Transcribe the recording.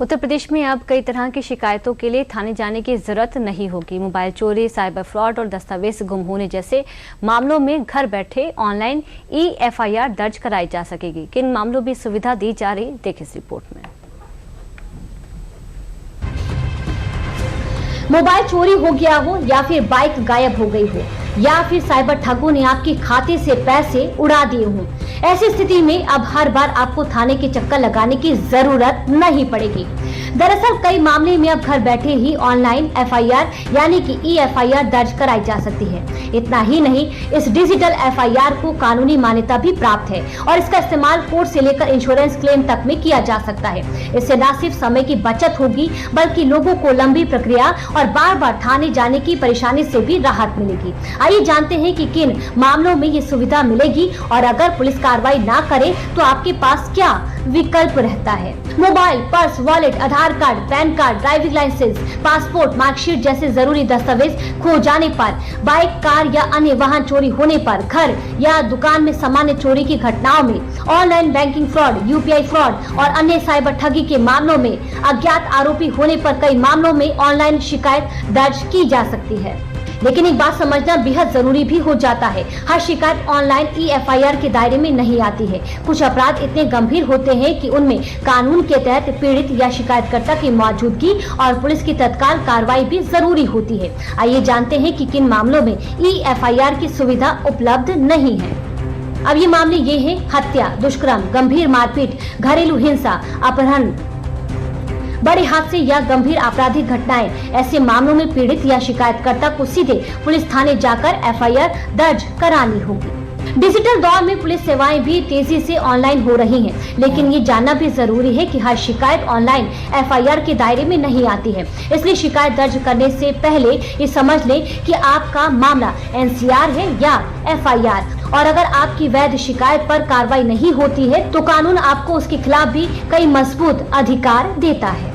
उत्तर प्रदेश में अब कई तरह की शिकायतों के लिए थाने जाने की जरूरत नहीं होगी। मोबाइल चोरी, साइबर फ्रॉड और दस्तावेज गुम होने जैसे मामलों में घर बैठे ऑनलाइन एफआईआर दर्ज कराई जा सकेगी। किन मामलों में सुविधा दी जा रही, देखिए इस रिपोर्ट में। मोबाइल चोरी हो गया हो या फिर बाइक गायब हो गई हो या फिर साइबर ठगों ने आपके खाते से पैसे उड़ा दिए हों, ऐसी स्थिति में अब हर बार आपको थाने के चक्कर लगाने की जरूरत नहीं पड़ेगी। दरअसल कई मामले में अब घर बैठे ही ऑनलाइन एफआईआर यानी कि एफआईआर दर्ज कराई जा सकती है। इतना ही नहीं, इस डिजिटल एफआईआर को कानूनी मान्यता भी प्राप्त है और इसका इस्तेमाल कोर्ट से लेकर इंश्योरेंस क्लेम तक में किया जा सकता है। इससे न सिर्फ समय की बचत होगी बल्कि लोगों को लंबी प्रक्रिया और बार बार थाने जाने की परेशानी से भी राहत मिलेगी। आइए जानते हैं कि किन मामलों में ये सुविधा मिलेगी और अगर पुलिस कार्रवाई ना करे तो आपके पास क्या विकल्प रहता है। Mobile, purse, wallet, Aadhaar card, PAN card, driving licence, passport, marksheet जैसे जरूरी दस्तावेज खो जाने पर, बाइक, कार या अन्य वाहन चोरी होने पर, घर या दुकान में सामान्य चोरी की घटनाओं में, online banking fraud, UPI fraud और अन्य साइबर ठगी के मामलों में, अज्ञात आरोपी होने पर कई मामलों में ऑनलाइन शिकायत दर्ज की जा सकती है। लेकिन एक बात समझना बेहद जरूरी भी हो जाता है, हर शिकायत ऑनलाइन एफआईआर के दायरे में नहीं आती है। कुछ अपराध इतने गंभीर होते हैं कि उनमें कानून के तहत पीड़ित या शिकायतकर्ता की मौजूदगी और पुलिस की तत्काल कार्रवाई भी जरूरी होती है। आइए जानते हैं कि किन मामलों में एफआईआर की सुविधा उपलब्ध नहीं है। अब ये मामले ये हैं: हत्या, दुष्कर्म, गंभीर मारपीट, घरेलू हिंसा, अपहरण, बड़े हादसे या गंभीर आपराधिक घटनाएं। ऐसे मामलों में पीड़ित या शिकायतकर्ता को सीधे पुलिस थाने जाकर एफआईआर दर्ज करानी होगी। डिजिटल दौर में पुलिस सेवाएं भी तेजी से ऑनलाइन हो रही हैं, लेकिन ये जानना भी जरूरी है कि हर शिकायत ऑनलाइन एफआईआर के दायरे में नहीं आती है। इसलिए शिकायत दर्ज करने से पहले ये समझ लें कि आपका मामला एनसीआर है या एफआईआर, और अगर आपकी वैध शिकायत पर कार्रवाई नहीं होती है तो कानून आपको उसके खिलाफ भी कई मजबूत अधिकार देता है।